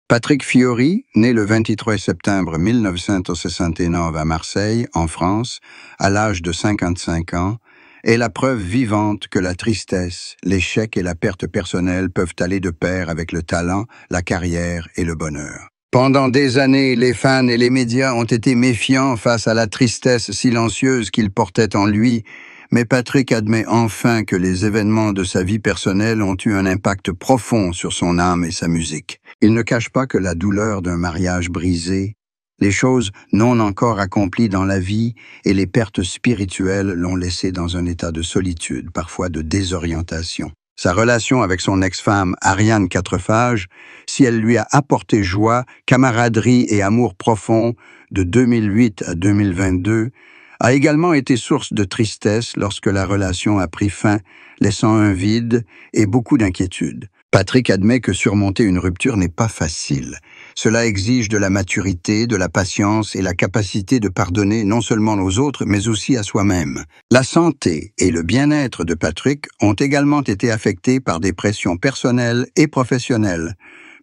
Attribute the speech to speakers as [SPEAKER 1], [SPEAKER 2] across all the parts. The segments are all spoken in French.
[SPEAKER 1] Patrick Fiori, né le 23 septembre 1969 à Marseille, en France, à l'âge de 55 ans, est la preuve vivante que la tristesse, l'échec et la perte personnelle peuvent aller de pair avec le talent, la carrière et le bonheur. Pendant des années, les fans et les médias ont été méfiants face à la tristesse silencieuse qu'il portait en lui, mais Patrick admet enfin que les événements de sa vie personnelle ont eu un impact profond sur son âme et sa musique. Il ne cache pas que la douleur d'un mariage brisé, les choses non encore accomplies dans la vie et les pertes spirituelles l'ont laissé dans un état de solitude, parfois de désorientation. Sa relation avec son ex-femme, Ariane Quatrefages, si elle lui a apporté joie, camaraderie et amour profond de 2008 à 2022, a également été source de tristesse lorsque la relation a pris fin, laissant un vide et beaucoup d'inquiétude. Patrick admet que surmonter une rupture n'est pas facile. Cela exige de la maturité, de la patience et la capacité de pardonner non seulement aux autres, mais aussi à soi-même. La santé et le bien-être de Patrick ont également été affectés par des pressions personnelles et professionnelles.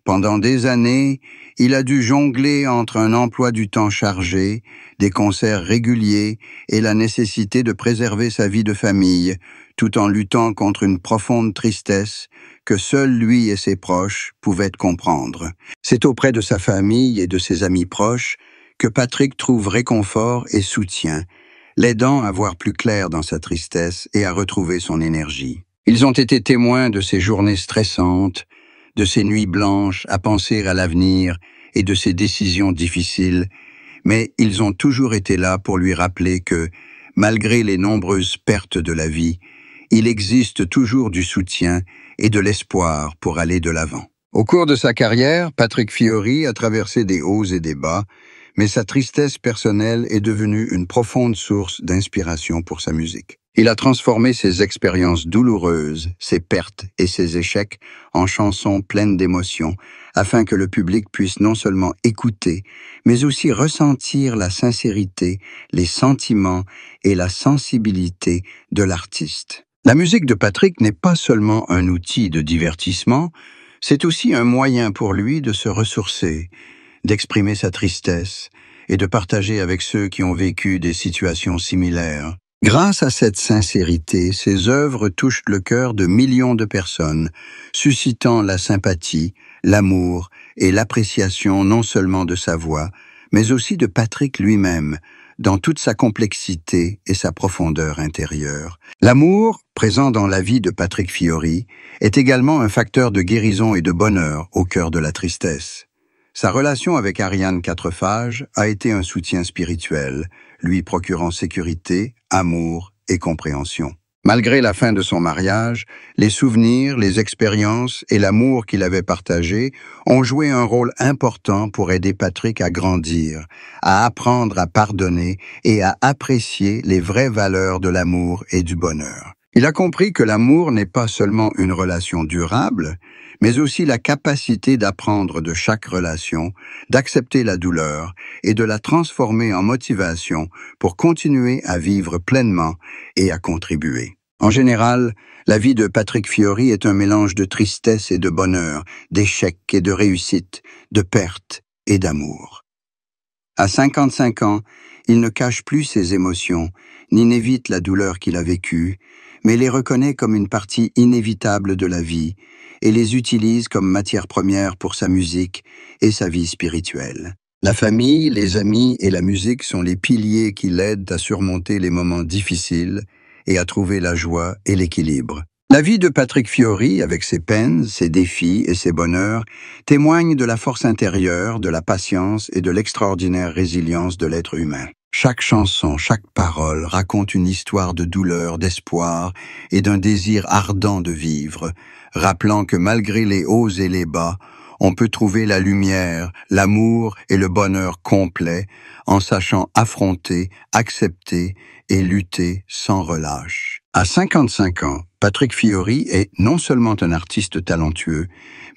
[SPEAKER 1] Pendant des années, il a dû jongler entre un emploi du temps chargé, des concerts réguliers et la nécessité de préserver sa vie de famille, tout en luttant contre une profonde tristesse que seuls lui et ses proches pouvaient comprendre. C'est auprès de sa famille et de ses amis proches que Patrick trouve réconfort et soutien, l'aidant à voir plus clair dans sa tristesse et à retrouver son énergie. Ils ont été témoins de ses journées stressantes, de ses nuits blanches à penser à l'avenir et de ses décisions difficiles, mais ils ont toujours été là pour lui rappeler que, malgré les nombreuses pertes de la vie, il existe toujours du soutien et de l'espoir pour aller de l'avant. Au cours de sa carrière, Patrick Fiori a traversé des hauts et des bas, mais sa tristesse personnelle est devenue une profonde source d'inspiration pour sa musique. Il a transformé ses expériences douloureuses, ses pertes et ses échecs en chansons pleines d'émotions, afin que le public puisse non seulement écouter, mais aussi ressentir la sincérité, les sentiments et la sensibilité de l'artiste. La musique de Patrick n'est pas seulement un outil de divertissement, c'est aussi un moyen pour lui de se ressourcer, d'exprimer sa tristesse et de partager avec ceux qui ont vécu des situations similaires. Grâce à cette sincérité, ses œuvres touchent le cœur de millions de personnes, suscitant la sympathie, l'amour et l'appréciation non seulement de sa voix, mais aussi de Patrick lui-même, dans toute sa complexité et sa profondeur intérieure. L'amour, présent dans la vie de Patrick Fiori, est également un facteur de guérison et de bonheur au cœur de la tristesse. Sa relation avec Ariane Quatrefages a été un soutien spirituel, lui procurant sécurité, amour et compréhension. Malgré la fin de son mariage, les souvenirs, les expériences et l'amour qu'il avait partagé ont joué un rôle important pour aider Patrick à grandir, à apprendre à pardonner et à apprécier les vraies valeurs de l'amour et du bonheur. Il a compris que l'amour n'est pas seulement une relation durable, mais aussi la capacité d'apprendre de chaque relation, d'accepter la douleur et de la transformer en motivation pour continuer à vivre pleinement et à contribuer. En général, la vie de Patrick Fiori est un mélange de tristesse et de bonheur, d'échecs et de réussite, de pertes et d'amour. À 55 ans, il ne cache plus ses émotions, ni n'évite la douleur qu'il a vécue, mais les reconnaît comme une partie inévitable de la vie et les utilise comme matière première pour sa musique et sa vie spirituelle. La famille, les amis et la musique sont les piliers qui l'aident à surmonter les moments difficiles et à trouver la joie et l'équilibre. La vie de Patrick Fiori, avec ses peines, ses défis et ses bonheurs, témoigne de la force intérieure, de la patience et de l'extraordinaire résilience de l'être humain. Chaque chanson, chaque parole raconte une histoire de douleur, d'espoir et d'un désir ardent de vivre, rappelant que malgré les hauts et les bas, on peut trouver la lumière, l'amour et le bonheur complet en sachant affronter, accepter et lutter sans relâche. À 55 ans, Patrick Fiori est non seulement un artiste talentueux,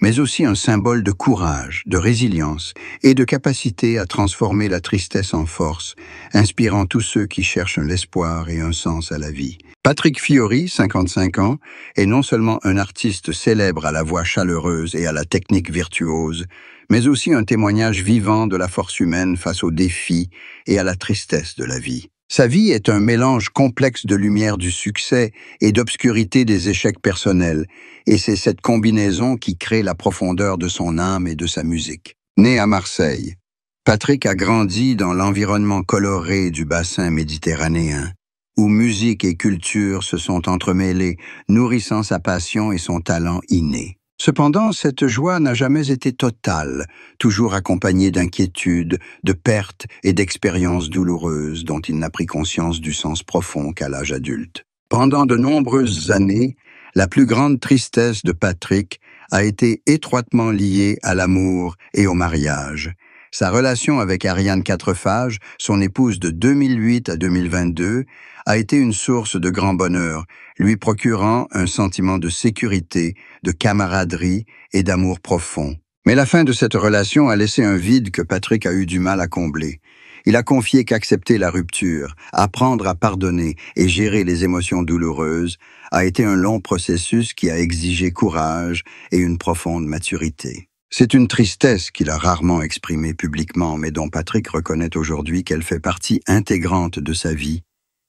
[SPEAKER 1] mais aussi un symbole de courage, de résilience et de capacité à transformer la tristesse en force, inspirant tous ceux qui cherchent l'espoir et un sens à la vie. Patrick Fiori, 55 ans, est non seulement un artiste célèbre à la voix chaleureuse et à la technique virtuose, mais aussi un témoignage vivant de la force humaine face aux défis et à la tristesse de la vie. Sa vie est un mélange complexe de lumière du succès et d'obscurité des échecs personnels, et c'est cette combinaison qui crée la profondeur de son âme et de sa musique. Né à Marseille, Patrick a grandi dans l'environnement coloré du bassin méditerranéen, où musique et culture se sont entremêlées, nourrissant sa passion et son talent inné. Cependant, cette joie n'a jamais été totale, toujours accompagnée d'inquiétudes, de pertes et d'expériences douloureuses dont il n'a pris conscience du sens profond qu'à l'âge adulte. Pendant de nombreuses années, la plus grande tristesse de Patrick a été étroitement liée à l'amour et au mariage. Sa relation avec Ariane Quatrefages, son épouse de 2008 à 2022, a été une source de grand bonheur, lui procurant un sentiment de sécurité, de camaraderie et d'amour profond. Mais la fin de cette relation a laissé un vide que Patrick a eu du mal à combler. Il a confié qu'accepter la rupture, apprendre à pardonner et gérer les émotions douloureuses a été un long processus qui a exigé courage et une profonde maturité. C'est une tristesse qu'il a rarement exprimée publiquement, mais dont Patrick reconnaît aujourd'hui qu'elle fait partie intégrante de sa vie.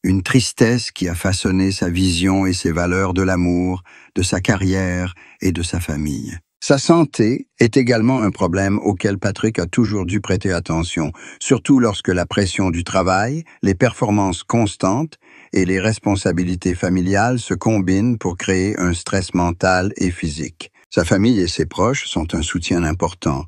[SPEAKER 1] Une tristesse qui a façonné sa vision et ses valeurs de l'amour, de sa carrière et de sa famille. Sa santé est également un problème auquel Patrick a toujours dû prêter attention, surtout lorsque la pression du travail, les performances constantes et les responsabilités familiales se combinent pour créer un stress mental et physique. Sa famille et ses proches sont un soutien important,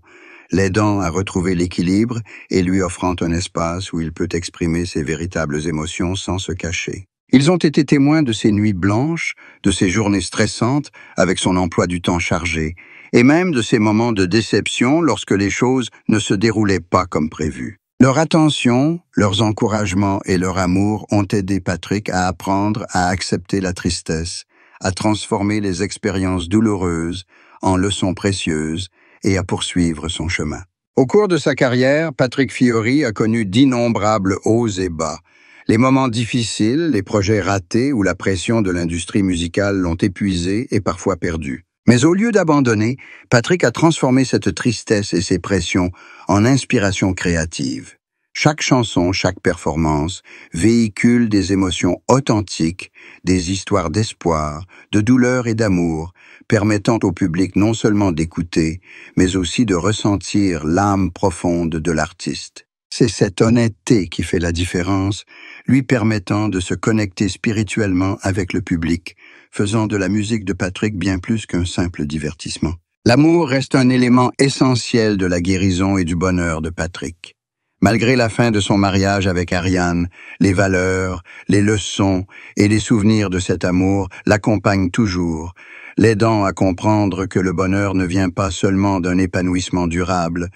[SPEAKER 1] l'aidant à retrouver l'équilibre et lui offrant un espace où il peut exprimer ses véritables émotions sans se cacher. Ils ont été témoins de ses nuits blanches, de ses journées stressantes avec son emploi du temps chargé, et même de ces moments de déception lorsque les choses ne se déroulaient pas comme prévu. Leur attention, leurs encouragements et leur amour ont aidé Patrick à apprendre à accepter la tristesse, à transformer les expériences douloureuses en leçons précieuses et à poursuivre son chemin. Au cours de sa carrière, Patrick Fiori a connu d'innombrables hauts et bas. Les moments difficiles, les projets ratés ou la pression de l'industrie musicale l'ont épuisé et parfois perdu. Mais au lieu d'abandonner, Patrick a transformé cette tristesse et ces pressions en inspiration créative. Chaque chanson, chaque performance véhicule des émotions authentiques, des histoires d'espoir, de douleur et d'amour, permettant au public non seulement d'écouter, mais aussi de ressentir l'âme profonde de l'artiste. C'est cette honnêteté qui fait la différence, lui permettant de se connecter spirituellement avec le public, faisant de la musique de Patrick bien plus qu'un simple divertissement. L'amour reste un élément essentiel de la guérison et du bonheur de Patrick. Malgré la fin de son mariage avec Ariane, les valeurs, les leçons et les souvenirs de cet amour l'accompagnent toujours, l'aidant à comprendre que le bonheur ne vient pas seulement d'un épanouissement durable,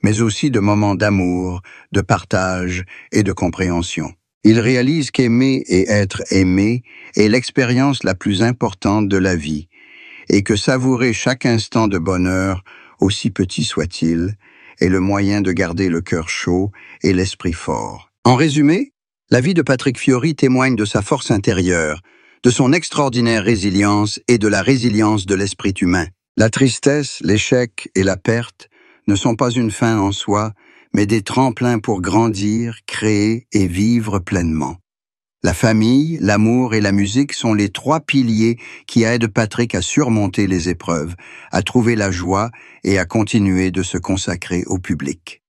[SPEAKER 1] mais aussi de moments d'amour, de partage et de compréhension. Il réalise qu'aimer et être aimé est l'expérience la plus importante de la vie, et que savourer chaque instant de bonheur, aussi petit soit-il, est le moyen de garder le cœur chaud et l'esprit fort. En résumé, la vie de Patrick Fiori témoigne de sa force intérieure, de son extraordinaire résilience et de la résilience de l'esprit humain. La tristesse, l'échec et la perte ne sont pas une fin en soi, mais des tremplins pour grandir, créer et vivre pleinement. La famille, l'amour et la musique sont les trois piliers qui aident Patrick à surmonter les épreuves, à trouver la joie et à continuer de se consacrer au public.